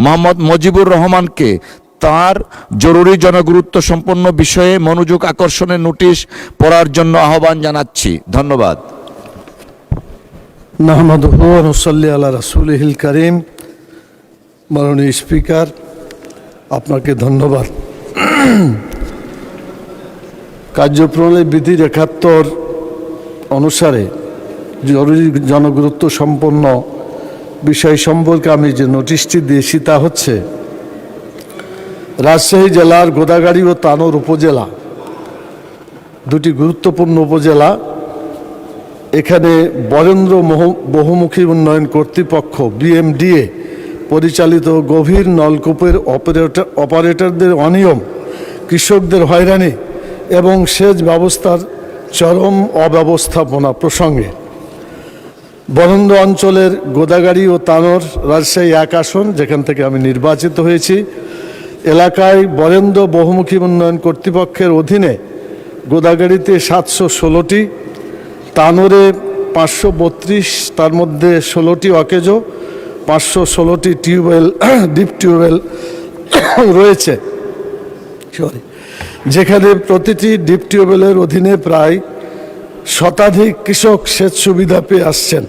মোহাম্মদ মুজিবুর রহমানকে তার জরুরি জনগুরুত্ব সম্পন্ন বিষয়ে মনোযোগ আকর্ষণের নোটিশ পড়ার জন্য আহ্বান জানাচ্ছি। ধন্যবাদ। নাহমাদুহু ওয়া নুসাল্লি আলা রাসূলিহিল কারীম। মাননীয় স্পিকার, আপনাকে ধন্যবাদ। কার্যপ্রণালী বিধি ৭১ অনুসারে জরুরি জনগুরুত্ব সম্পন্ন বিষয় সম্পর্কে আমি যে নোটিশটি দিয়েছি তা হচ্ছে, রাজশাহী জেলার গোদাগাড়ী ও তানোর উপজেলা দুটি গুরুত্বপূর্ণ উপজেলা। এখানে বরেন্দ্র বহুমুখী উন্নয়ন কর্তৃপক্ষ BMDA পরিচালিত গভীর নলকূপের অপারেটরদের অনিয়ম, কৃষকদের হয়রানি এবং সেচ ব্যবস্থার চরম অব্যবস্থাপনা প্রসঙ্গে বরেন্দ্র অঞ্চলের গোদাগাড়ী ও তানোর রাজশাহী ১ আসন, যেখান থেকে আমি নির্বাচিত হয়েছি, এলাকায় বরেন্দ্র বহুমুখী উন্নয়ন কর্তৃপক্ষের অধীনে গোদাগাড়ীতে ৭১৬টি, তানোরে ৫৩২, তার মধ্যে ১৬টি অকেজো, ৫১৬টি ডিপ টিউবওয়েল রয়েছে, যেখানে প্রতিটি ডিপ টিউবওয়েলের অধীনে প্রায় শতাধিক কৃষক সেচ সুবিধা পেয়ে আসছেন।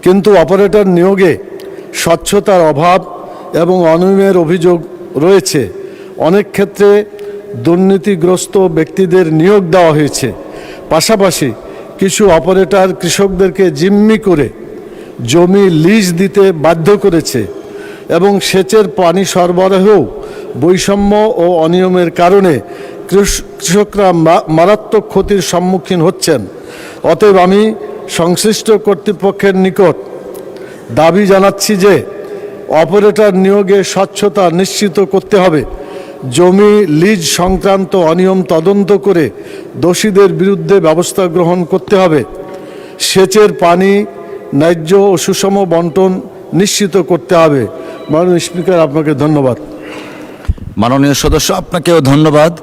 কিন্তু অপারেটর নিয়োগে স্বচ্ছতার অভাব এবং অনিয়মের অভিযোগ রয়েছে। অনেক ক্ষেত্রে দুর্নীতিগ্রস্ত ব্যক্তিদের নিয়োগ দেওয়া হয়েছে। পাশাপাশি কিছু অপারেটর কৃষকদেরকে জিম্মি করে জমি লিজ দিতে বাধ্য করেছে এবং সেচের পানি সরবরাহেও বৈষম্য ও অনিয়মের কারণে কৃষকরা মারাত্মক ক্ষতির সম্মুখীন হচ্ছেন। অতএব আমি সংশ্লিষ্ট কর্তৃপক্ষের নিকট দাবি জানাচ্ছি যে অপারেটর নিয়োগে স্বচ্ছতা নিশ্চিত করতে হবে, জমি লিজ সংক্রান্ত অনিয়ম তদন্ত করে দোষীদের বিরুদ্ধে ব্যবস্থা গ্রহণ করতে হবে, সেচের পানি ন্যায্য ও সুষম বন্টন নিশ্চিত করতে হবে। মাননীয় স্পিকার, আপনাকে ধন্যবাদ। মাননীয় সদস্য, আপনাকেও ধন্যবাদ।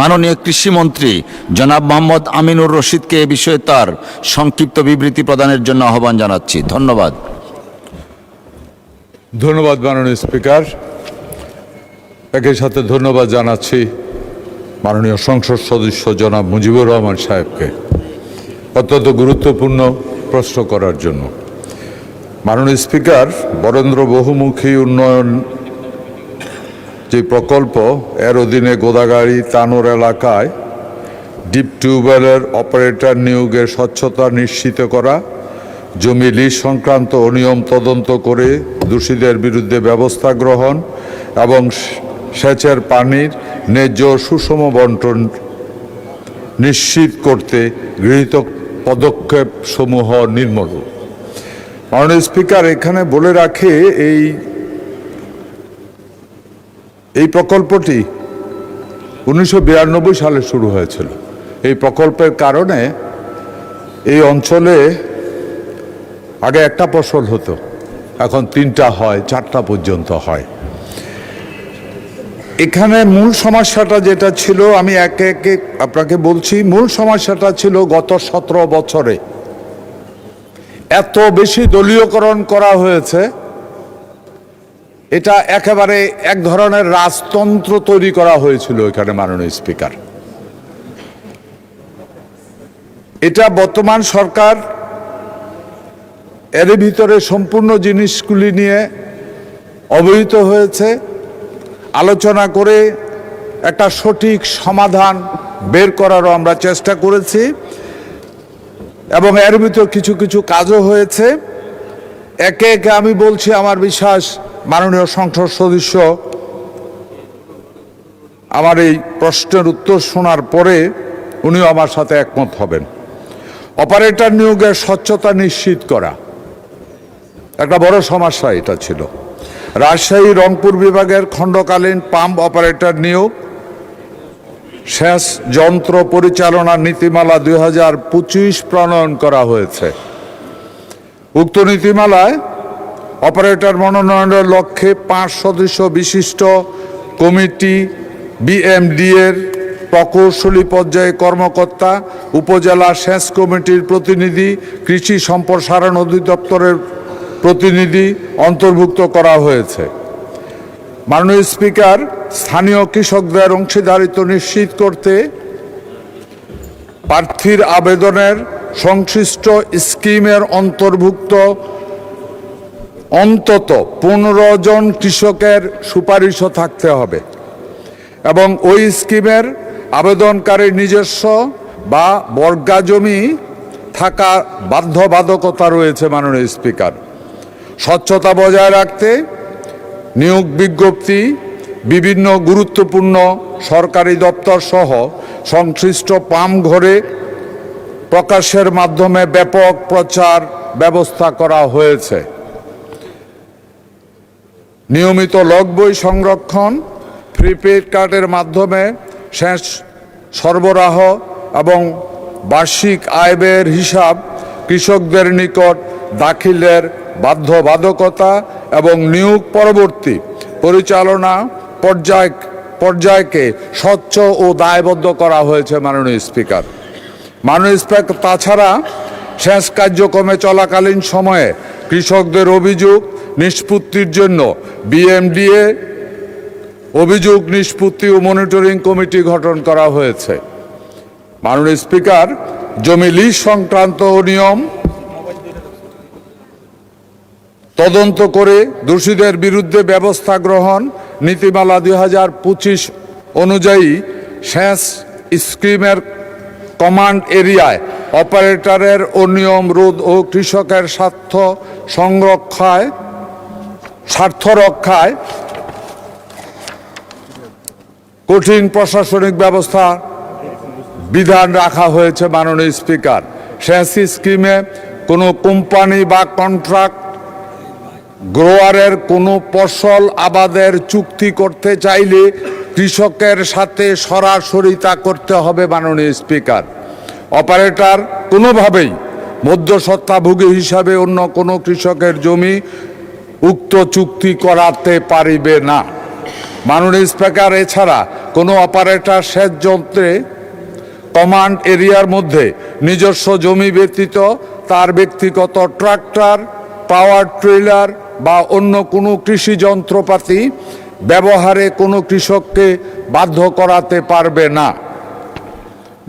মাননীয় কৃষিমন্ত্রী জনাব মোহাম্মদ আমিনুর রশিদকে এ বিষয়ে তার সংক্ষিপ্ত বিবৃতি প্রদানের জন্য আহ্বান জানাচ্ছি। ধন্যবাদ। ধন্যবাদ মাননীয় স্পিকার। একই সাথে ধন্যবাদ জানাচ্ছি মাননীয় সংসদ সদস্য জনাব মুজিবুর রহমান সাহেবকে অত্যন্ত গুরুত্বপূর্ণ প্রশ্ন করার জন্য। মাননীয় স্পিকার, বরেন্দ্র বহুমুখী উন্নয়ন যে প্রকল্প, এর অধীনে গোদাগাড়ী তানোর এলাকায় ডিপ টিউবওয়েলের অপারেটর নিয়োগের স্বচ্ছতা নিশ্চিত করা, জমি লিজ সংক্রান্ত অনিয়ম তদন্ত করে দোষীদের বিরুদ্ধে ব্যবস্থা গ্রহণ এবং সেচের পানির ন্যায্য সুষম বন্টন নিশ্চিত করতে গৃহীত পদক্ষেপ সমূহ নির্মূল। মাননীয় স্পিকার, এখানে বলে রাখি এই প্রকল্পটি 1992 সালে শুরু হয়েছিল। এই প্রকল্পের কারণে এই অঞ্চলে আগে একটা ফসল হতো, এখন 3টা হয়, 4টা পর্যন্ত হয়। এখানে মূল সমস্যাটা যেটা ছিল, আমি একে একে আপনাকে বলছি। মূল সমস্যাটা ছিল গত 17 বছরে এত বেশি দলীয়করণ করা হয়েছে, এটা একেবারে এক ধরনের রাজতন্ত্র তৈরি করা হয়েছিল এখানে। মাননীয় স্পিকার, এটা বর্তমান সরকার এর ভিতরে সম্পূর্ণ জিনিসগুলি নিয়ে অবহিত হয়েছে, আলোচনা করে একটা সঠিক সমাধান বের করারও আমরা চেষ্টা করেছি এবং এর ভিতর কিছু কিছু কাজও হয়েছে। একে একে আমি বলছি, আমার বিশ্বাস মাননীয় সংসদ সদস্য আমার এই প্রশ্নের উত্তর শোনার পরে উনিও আমার সাথে একমত হবেন। অপারেটর নিয়োগের স্বচ্ছতা নিশ্চিত করা একটা বড় সমস্যা এটা ছিল। রাজশাহী রংপুর বিভাগের খণ্ডকালীন পাম্প অপারেটর নিয়োগ, সেচ যন্ত্র পরিচালনা নীতিমালা 2025 প্রণয়ন করা হয়েছে। উক্ত নীতিমালায় অপারেটর মনোনয়নের লক্ষ্যে 5 সদস্য বিশিষ্ট কমিটি, BMDA-র প্রকৌশলী পর্যায়ে কর্মকর্তা, উপজেলা সেচ কমিটির প্রতিনিধি, কৃষি সম্প্রসারণ অধিদপ্তরের প্রতিনিধি অন্তর্ভুক্ত করা হয়েছে। মাননীয় স্পিকার, স্থানীয় কৃষকদের অংশীদারিত্ব নিশ্চিত করতে প্রার্থীর আবেদনের সংশ্লিষ্ট স্কিমের অন্তর্ভুক্ত অন্তত 15 জন কৃষকের সুপারিশও থাকতে হবে এবং ওই স্কিমের আবেদনকারীর নিজস্ব বা বর্গা জমি থাকা বাধ্যবাধকতা রয়েছে। মাননীয় স্পিকার, স্বচ্ছতা বজায় রাখতে নিয়োগ বিজ্ঞপ্তি, বিভিন্ন গুরুত্বপূর্ণ সরকারি দপ্তর সহ সংশ্লিষ্ট পামঘরে প্রকাশের মাধ্যমে ব্যাপক প্রচার ব্যবস্থা করা হয়েছে। নিয়মিত লগ বই সংরক্ষণ, প্রিপেড কার্ডের মাধ্যমে শেষ সরবরাহ এবং বার্ষিক আয় ব্যয়ের হিসাব কৃষকদের নিকট দাখিলের বাধ্যবাধকতা এবং নিয়োগ পরবর্তী পরিচালনা পর্যায়কে স্বচ্ছ ও দায়বদ্ধ করা হয়েছে। মাননীয় স্পিকার, তাছাড়া সেচ কার্যক্রমে চলাকালীন সময়ে কৃষকদের অভিযোগ নিষ্পত্তির জন্য বিএমডিএ অভিযোগ নিষ্পত্তি ও মনিটরিং কমিটি গঠন করা হয়েছে। মাননীয় স্পিকার, জমি লিজ সংক্রান্ত নিয়ম তদন্ত করে দোষীদের বিরুদ্ধে ব্যবস্থা গ্রহণ, নীতিমালা 2025 অনুযায়ী সেচ স্কিমের কমান্ড এরিয়ায় অপারেটরের অনিয়ম রোধ ও কৃষকের স্বার্থ রক্ষায় কঠিন প্রশাসনিক ব্যবস্থা বিধান রাখা হয়েছে। মাননীয় স্পিকার, সেচ স্কিমে কোনো কোম্পানি বা কন্ট্রাক্ট গ্রোয়ারের কোনো ফসল আবাদের চুক্তি করতে চাইলে কৃষকের সাথে সরাসরি তা করতে হবে। মাননীয় স্পিকার, অপারেটর কোনোভাবেই মধ্যস্বত্বভোগী হিসাবে অন্য কোনো কৃষকের জমি উক্ত চুক্তি করাতে পারিবে না। মাননীয় স্পিকার, এছাড়া কোনো অপারেটর সেচ যন্ত্রে কমান্ড এরিয়ার মধ্যে নিজস্ব জমি ব্যতীত তার ব্যক্তিগত ট্রাক্টর, পাওয়ার ট্রেলার বা অন্য কোনো কৃষি যন্ত্রপাতি ব্যবহারে কোনো কৃষককে বাধ্য করাতে পারবে না।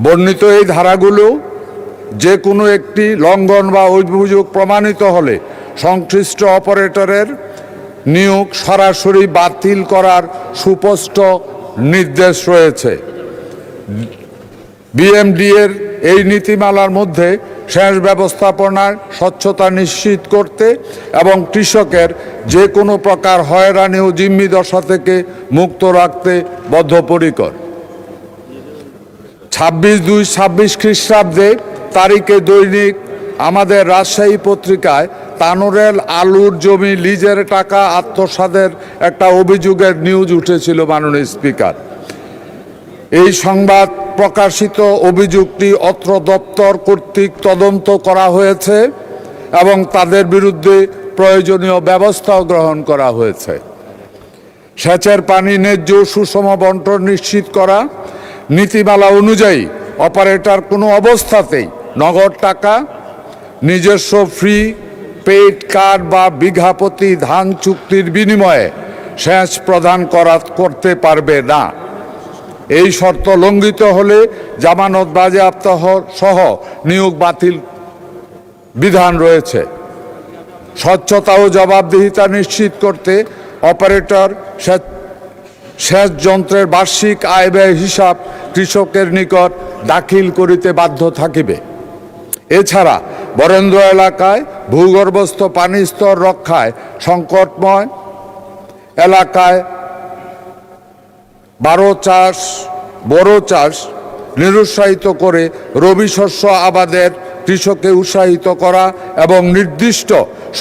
বর্ণিত এই ধারাগুলো যে কোনো একটি লঙ্ঘন বা অভিযোগ প্রমাণিত হলে সংশ্লিষ্ট অপারেটরের নিয়োগ সরাসরি বাতিল করার সুস্পষ্ট নির্দেশ রয়েছে। বিএমডিএর এই নীতিমালার মধ্যে সেচ ব্যবস্থাপনার স্বচ্ছতা নিশ্চিত করতে এবং কৃষকের যে কোনো প্রকার হয়রানি ও জিম্মি দশা থেকে মুক্ত রাখতে বদ্ধপরিকর। 26/2/26 খ্রিস্টাব্দে তারিখে দৈনিক আমাদের রাজশাহী পত্রিকায় তানোরেল আলুর জমি লিজের টাকা আত্মসাতের একটা অভিযোগের নিউজ উঠেছিল। মাননীয় স্পিকার, এই সংবাদ প্রকাশিত অভিযোগটি অত্র দপ্তর কর্তৃক তদন্ত করা হয়েছে এবং তাদের বিরুদ্ধে প্রয়োজনীয় ব্যবস্থাও গ্রহণ করা হয়েছে। সেচের পানি ন্যায্য সুষম বন্টন নিশ্চিত করা, নীতিমালা অনুযায়ী অপারেটর কোনো অবস্থাতেই নগদ টাকা, নিজস্ব ফ্রি পেইড কার্ড বা বিঘাপতি ধান চুক্তির বিনিময়ে সেচ প্রদান করতে পারবে না। এই শর্ত লঙ্ঘিত হলে জামানত বাজেয়াপ্ত সহ নিয়োগ বাতিল বিধান রয়েছে। স্বচ্ছতা ও জবাবদিহিতা নিশ্চিত করতে অপারেটর সেচ যন্ত্রের বার্ষিক আয় ব্যয় হিসাব কৃষকের নিকট দাখিল করিতে বাধ্য থাকিবে। এছাড়া বরেন্দ্র এলাকায় ভূগর্ভস্থ পানির স্তর রক্ষায় সংকটময় এলাকায় বড় চাষ নিরুৎসাহিত করে রবি শস্য আবাদের কৃষককে উৎসাহিত করা এবং নির্দিষ্ট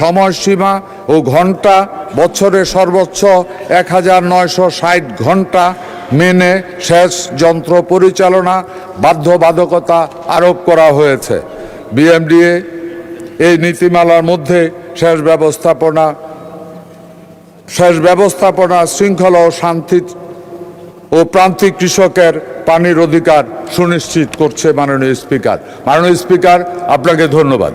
সময়সীমা ও ঘন্টা বছরে সর্বোচ্চ 1960 ঘন্টা মেনে সেচ যন্ত্র পরিচালনা বাধ্যবাধকতা আরোপ করা হয়েছে। বিএমডিএ এই নীতিমালার মধ্যে সেচ ব্যবস্থাপনা শৃঙ্খলা ও শান্তি ও প্রান্তিক কৃষকের পানির অধিকার সুনিশ্চিত করছে। মাননীয় স্পিকার, আপনাকে ধন্যবাদ।